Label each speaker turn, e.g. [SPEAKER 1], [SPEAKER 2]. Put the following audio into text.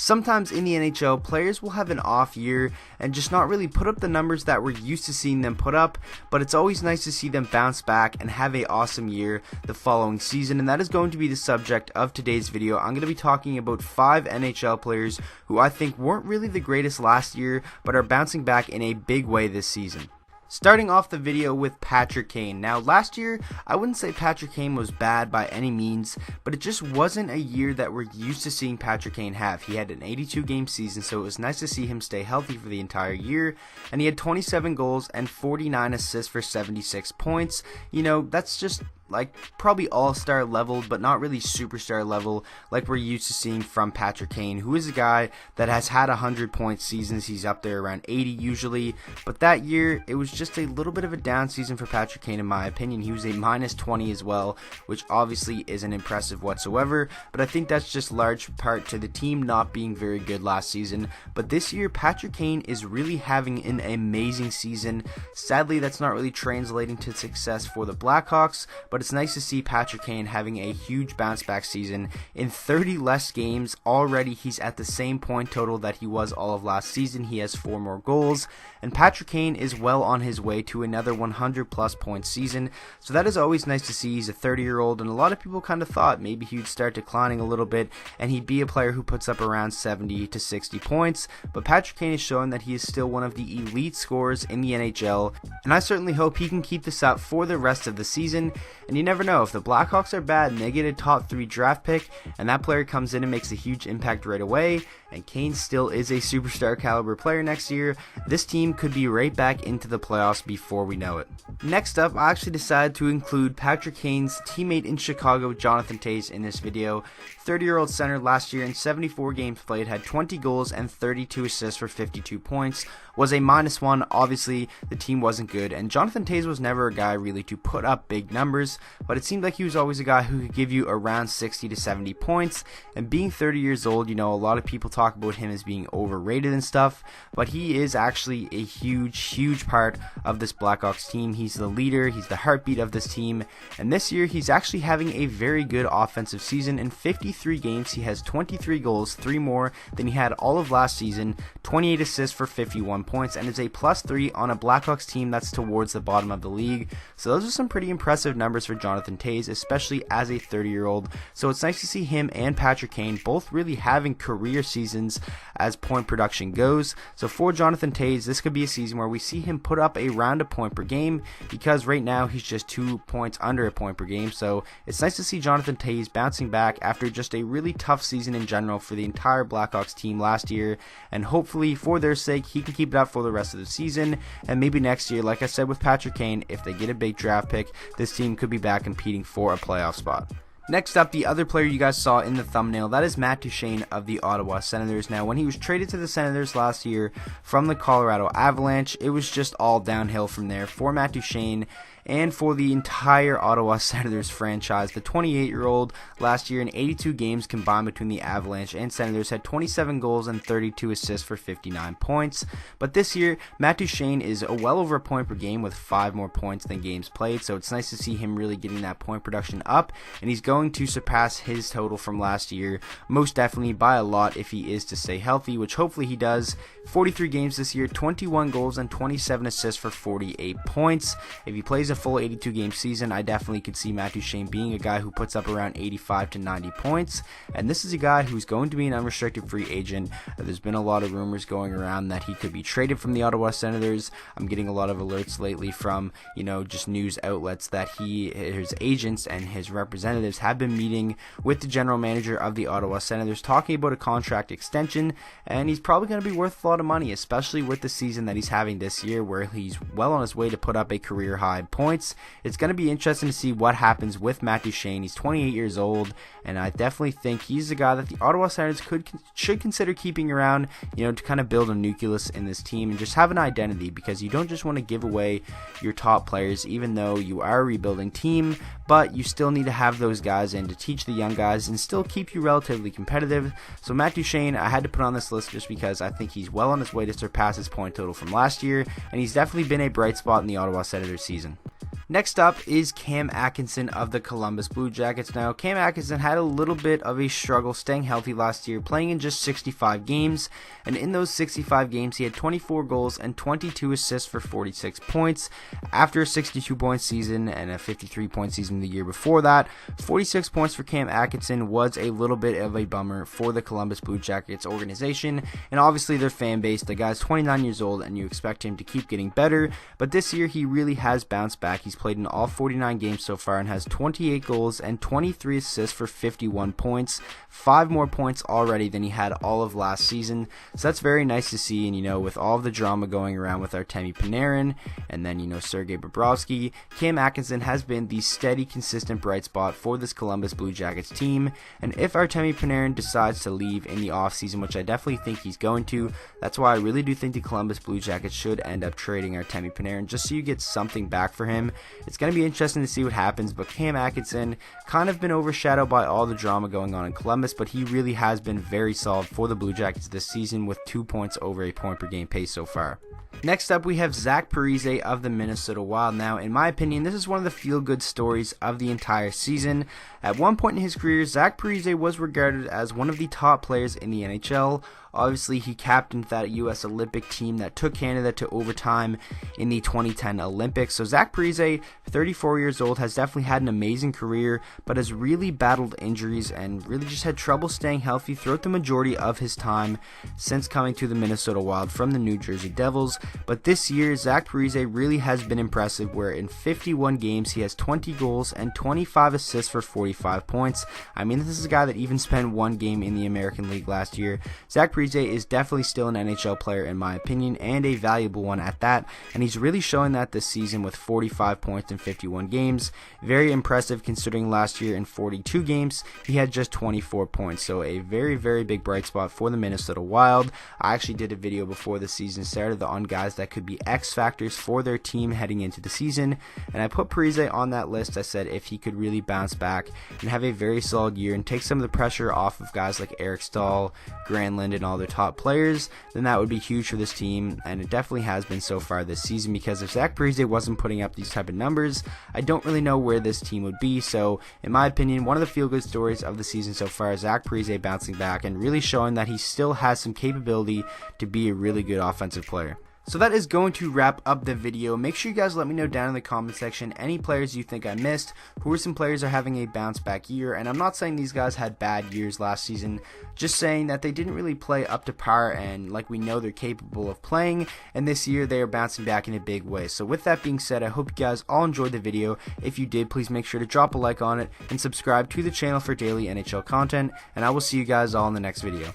[SPEAKER 1] Sometimes in the NHL, players will have an off year and just not really put up the numbers that we're used to seeing them put up, but it's always nice to see them bounce back and have an awesome year the following season, and that is going to be the subject of today's video. I'm going to be talking about 5 NHL players who I think weren't really the greatest last year, but are bouncing back in a big way this season. Starting off the video with Patrick Kane. Now last year, I wouldn't say Patrick Kane was bad by any means, but it just wasn't a year that we're used to seeing Patrick Kane have. He had an 82 game season, so it was nice to see him stay healthy for the entire year, and he had 27 goals and 49 assists for 76 points. You know, that's just like probably all-star level, but not really superstar level like we're used to seeing from Patrick Kane, who is a guy that has had 100-point seasons. He's up there around 80 usually, but that year it was just a little bit of a down season for Patrick Kane in my opinion. He was a minus 20 as well, which obviously isn't impressive whatsoever, but I think that's just large part to the team not being very good last season. But this year Patrick Kane is really having an amazing season. Sadly, that's not really translating to success for the Blackhawks, but it's nice to see Patrick Kane having a huge bounce back season. In 30 less games already, he's at the same point total that he was all of last season. He has 4 more goals, and Patrick Kane is well on his way to another 100 plus point season, so that is always nice to see. He's a 30-year-old, and a lot of people kind of thought maybe he would start declining a little bit and he'd be a player who puts up around 70 to 60 points, but Patrick Kane is showing that he is still one of the elite scorers in the NHL, and I certainly hope he can keep this up for the rest of the season. And you never know, if the Blackhawks are bad and they get a top 3 draft pick and that player comes in and makes a huge impact right away, and Kane still is a superstar caliber player next year, this team could be right back into the playoffs before we know it. Next up, I actually decided to include Patrick Kane's teammate in Chicago, Jonathan Toews, in this video. 30-year-old center last year in 74 games played, had 20 goals and 32 assists for 52 points, was a -1. Obviously, the team wasn't good, and Jonathan Toews was never a guy really to put up big numbers, but it seemed like he was always a guy who could give you around 60 to 70 points, and being 30 years old, you know, a lot of people talk about him as being overrated and stuff, but he is actually a huge part of this Blackhawks team. He's the leader, he's the heartbeat of this team, and this year he's actually having a very good offensive season. In 53 games, he has 23 goals, 3 more than he had all of last season, 28 assists for 51 points, and is a +3 on a Blackhawks team that's towards the bottom of the league. So those are some pretty impressive numbers for Jonathan Toews, especially as a 30-year-old. So it's nice to see him and Patrick Kane both really having career seasons as point production goes. So for Jonathan Toews, this could be a season where we see him put up around a point per game, because right now he's just 2 points under a point per game. So it's nice to see Jonathan Toews bouncing back after just a really tough season in general for the entire Blackhawks team last year, and hopefully for their sake he can keep it up for the rest of the season, and maybe next year, like I said with Patrick Kane, if they get a big draft pick, this team could be back competing for a playoff spot. Next up, the other player you guys saw in the thumbnail, that is Matt Duchene of the Ottawa Senators. Now, when he was traded to the Senators last year from the Colorado Avalanche, it was just all downhill from there for Matt Duchene and for the entire Ottawa Senators franchise. The 28-year-old last year in 82 games combined between the Avalanche and Senators had 27 goals and 32 assists for 59 points. But this year, Matt Duchene is well over a point per game with 5 more points than games played, so it's nice to see him really getting that point production up, and he's going to surpass his total from last year, most definitely by a lot if he is to stay healthy, which hopefully he does. 43 games this year, 21 goals and 27 assists for 48 points. If he plays a full 82 game season, I definitely could see Matt Duchene being a guy who puts up around 85 to 90 points, and this is a guy who's going to be an unrestricted free agent. There's been a lot of rumors going around that he could be traded from the Ottawa Senators. I'm getting a lot of alerts lately from, you know, just news outlets that his agents and his representatives have been meeting with the general manager of the Ottawa Senators talking about a contract extension, and he's probably going to be worth a lot of money, especially with the season that he's having this year where he's well on his way to put up a career high points. It's going to be interesting to see what happens with Matt Duchene. He's 28 years old, and I definitely think he's a guy that the Ottawa Senators should consider keeping around, you know, to kind of build a nucleus in this team and just have an identity, because you don't just want to give away your top players, even though you are a rebuilding team, but you still need to have those guys in to teach the young guys and still keep you relatively competitive. So Matt Duchene, I had to put on this list just because I think he's well on his way to surpass his point total from last year, and he's definitely been a bright spot in the Ottawa Senators season. Next up is Cam Atkinson of the Columbus Blue Jackets. Now, Cam Atkinson had a little bit of a struggle staying healthy last year, playing in just 65 games, and in those 65 games, he had 24 goals and 22 assists for 46 points. After a 62-point season and a 53-point season the year before that, 46 points for Cam Atkinson was a little bit of a bummer for the Columbus Blue Jackets organization, and obviously their fan base. The guy's 29 years old, and you expect him to keep getting better, but this year he really has bounced back. He's played in all 49 games so far and has 28 goals and 23 assists for 51 points, 5 more points already than he had all of last season. So that's very nice to see. And with all of the drama going around with Artemi Panarin and then Sergei Bobrovsky, Cam Atkinson has been the steady, consistent bright spot for this Columbus Blue Jackets team. And if Artemi Panarin decides to leave in the offseason, which I definitely think he's going to, that's why I really do think the Columbus Blue Jackets should end up trading Artemi Panarin just so you get something back for him. It's going to be interesting to see what happens, but Cam Atkinson kind of been overshadowed by all the drama going on in Columbus, but he really has been very solid for the Blue Jackets this season with 2 points over a point per game pace so far. Next up, we have Zach Parise of the Minnesota Wild. Now, in my opinion, this is one of the feel-good stories of the entire season. At one point in his career, Zach Parise was regarded as one of the top players in the NHL. Obviously, he captained that U.S. Olympic team that took Canada to overtime in the 2010 Olympics. So Zach Parise, 34 years old, has definitely had an amazing career, but has really battled injuries and really just had trouble staying healthy throughout the majority of his time since coming to the Minnesota Wild from the New Jersey Devils. But this year, Zach Parise really has been impressive, where in 51 games, he has 20 goals and 25 assists for 45 points. I mean, this is a guy that even spent one game in the American League last year. Zach Parise is definitely still an NHL player in my opinion, and a valuable one at that, and he's really showing that this season with 45 points in 51 games. Very impressive considering last year in 42 games he had just 24 points, so a very, very big bright spot for the Minnesota Wild. I actually did a video before the season started on guys that could be X factors for their team heading into the season, and I put Parise on that list. I said if he could really bounce back and have a very solid year and take some of the pressure off of guys like Eric Stahl, Granlund, and all their top players, then that would be huge for this team, and it definitely has been so far this season, because if Zach Parise wasn't putting up these type of numbers, I don't really know where this team would be. So in my opinion, one of the feel-good stories of the season so far is Zach Parise bouncing back and really showing that he still has some capability to be a really good offensive player. So that is going to wrap up the video. Make sure you guys let me know down in the comment section any players you think I missed, who are some players are having a bounce back year. And I'm not saying these guys had bad years last season, just saying that they didn't really play up to par, and like we know they're capable of playing, and this year they are bouncing back in a big way. So with that being said, I hope you guys all enjoyed the video. If you did, please make sure to drop a like on it and subscribe to the channel for daily NHL content, and I will see you guys all in the next video.